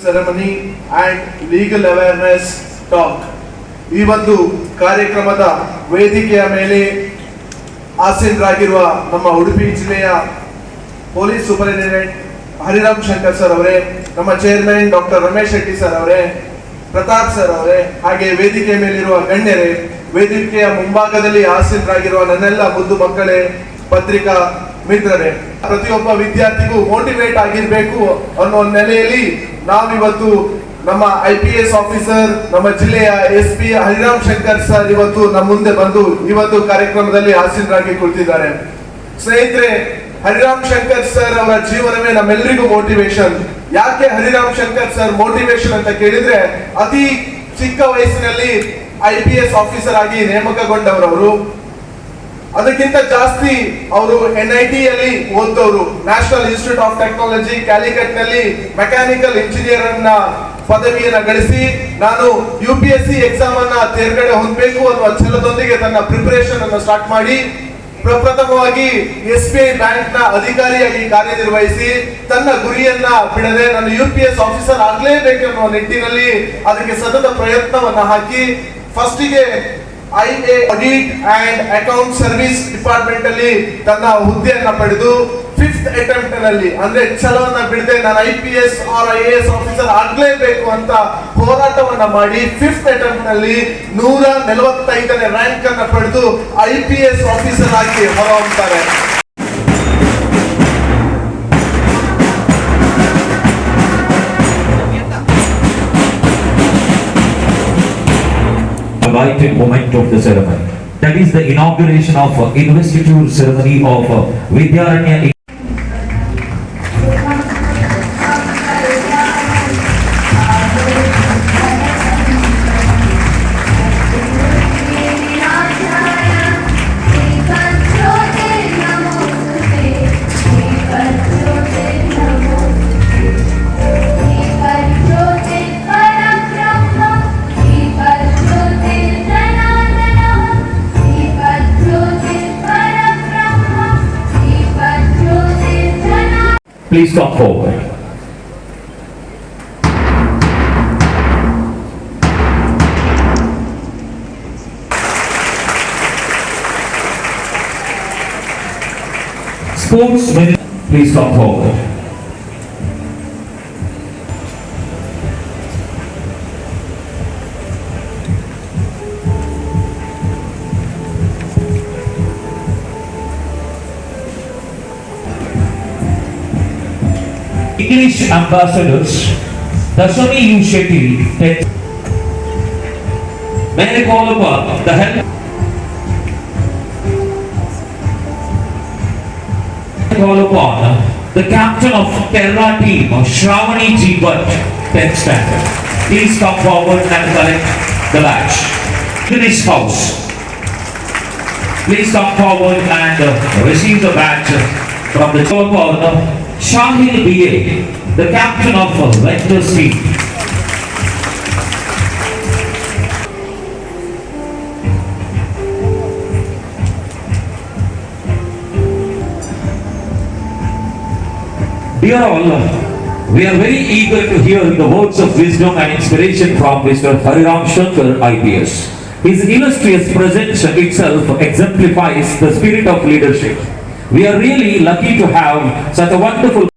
Ceremony and legal awareness talk. ಈ ಒಂದು ಕಾರ್ಯಕ್ರಮದ ವೇದಿಕೆಯ ಮೇಲೆ ಆಸೀನರಾಗಿರುವ ನಮ್ಮ ಉಡುಪಿ ಜಿಲ್ಲೆಯ police superintendent Hariram Shankar sir ಅವರೇ, ನಮ್ಮ chairman doctor Ramesh Shetty sir ಅವರೇ, ಪ್ರತಾಪ್ ಸರ್ ಅವರೇ, ಹಾಗೆ ವೇದಿಕೆಯ ಮೇಲಿರುವ ಗಣ್ಯರೇ, ವೇದಿಕೆಯ ಮುಂಭಾಗದಲ್ಲಿ ಆಸೀನರಾಗಿರುವ ನನ್ನೆಲ್ಲ ಮುದ್ದು ಮಕ್ಕಳೇ, ಪತ್ರಿಕಾ ಮಿತ್ರರೇ, ಪ್ರತಿಯೊಬ್ಬ ವಿದ್ಯಾರ್ಥಿಗೂ ಮೋಟಿವೇಟ್ ಆಗಿರ್ಬೇಕು ಅನ್ನೋ ನೆಲೆಯಲ್ಲಿ ನಾವಿವತ್ತು ನಮ್ಮ IPS ಆಫೀಸರ್, ನಮ್ಮ ಜಿಲ್ಲೆಯ SP ಹರಿರಾಮ್ ಶಂಕರ್ ಸರ್ ಇವತ್ತು ನಮ್ಮ ಮುಂದೆ ಬಂದು ಇವತ್ತು ಕಾರ್ಯಕ್ರಮದಲ್ಲಿ ಆಸೀನರಾಗಿ ಕುಳಿತಿದ್ದಾರೆ. ಸ್ನೇಹಿತರೆ, ಹರಿರಾಮ್ ಶಂಕರ್ ಸರ್ ಅವರ ಜೀವನವೇ ನಮ್ಮೆಲ್ಲರಿಗೂ ಮೋಟಿವೇಶನ್. ಯಾಕೆ ಹರಿರಾಮ್ ಶಂಕರ್ ಸರ್ ಮೋಟಿವೇಶನ್ ಅಂತ ಕೇಳಿದ್ರೆ, ಅತಿ ಚಿಕ್ಕ ವಯಸ್ಸಿನಲ್ಲಿ IPS ಆಫೀಸರ್ ಆಗಿ ನೇಮಕಗೊಂಡವರು. ಅದಕ್ಕಿಂತ ಜಾಸ್ತಿ ಅವರು NIT ಯಲ್ಲಿ ಓದ್ದವರು, National Institute of Technology Calicut ನಲ್ಲಿ ಮೆಕ್ಯಾನಿಕಲ್ ಇಂಜಿನಿಯರ್ ಅನ್ನ ಪದವಿಯನ್ನ ಗಳಿಸಿ ನಾನು UPSC ಎಕ್ಸಾಮ್ ಅನ್ನ ತೇರ್ಗಡೆ ಹೊಂದಬೇಕು ಅನ್ನುವ ಛಲದೊಂದಿಗೆ ತನ್ನ ಪ್ರಿಪರೇಷನ್ ಅನ್ನು ಸ್ಟಾರ್ಟ್ ಮಾಡಿ ಪ್ರಪ್ರಥಮವಾಗಿ SBI ಬ್ಯಾಂಕ್ ನ ಅಧಿಕಾರಿಯಾಗಿ ಕಾರ್ಯನಿರ್ವಹಿಸಿ ತನ್ನ ಗುರಿಯನ್ನ ಬಿಡದೆ ನಾನು UPS ಆಫೀಸರ್ ಆಗ್ಲೇಬೇಕು ಅನ್ನುವ ನಿಟ್ಟಿನಲ್ಲಿ ಅದಕ್ಕೆ ಸತತ ಪ್ರಯತ್ನವನ್ನ ಹಾಕಿ ಫಸ್ಟಿಗೆ IA audit and account service department ಅಲ್ಲಿ ತನ್ನ ಹುದ್ದೆಯನ್ನ ಪಡೆದು 5th ಅಟೆಂಪ್ಟ್ ನಲ್ಲಿ, ಅಂದ್ರೆ ಛಲವನ್ನ ಬಿಡದೆ ನಾನು IPS ಆರ್ IAS ಆಫೀಸರ್ ಆಗ್ಲೇಬೇಕು ಅಂತ ಹೋರಾಟವನ್ನ ಮಾಡಿ 5th ಅಟೆಂಪ್ಟ್ ನಲ್ಲಿ 145ನೇ ರ್ಯಾಂಕ್ ಅನ್ನ ಪಡೆದು IPS ಆಫೀಸರ್ ಆಗಿ ಹೊರಹೊಮ್ಮುತ್ತಾರೆ. Vital moment of the ceremony. That is the inauguration of investiture ceremony of Vidyaranya. Please come forward. Sportsmen, please come forward. English ambassadors, Dasami U. Shetty, may I call upon the help? Call upon the captain of Kerala team, Shravani G. Bhatt, 10th standard. Please come forward and collect the badge. In this house, please come forward and receive the badge from the call upon Shahid BA, the captain of Vectors team. Dear all, we are very eager to hear the words of wisdom and inspiration from Mr. Hariram Shankar IPS. His illustrious presence itself exemplifies the spirit of leadership. We are really lucky to have such a wonderful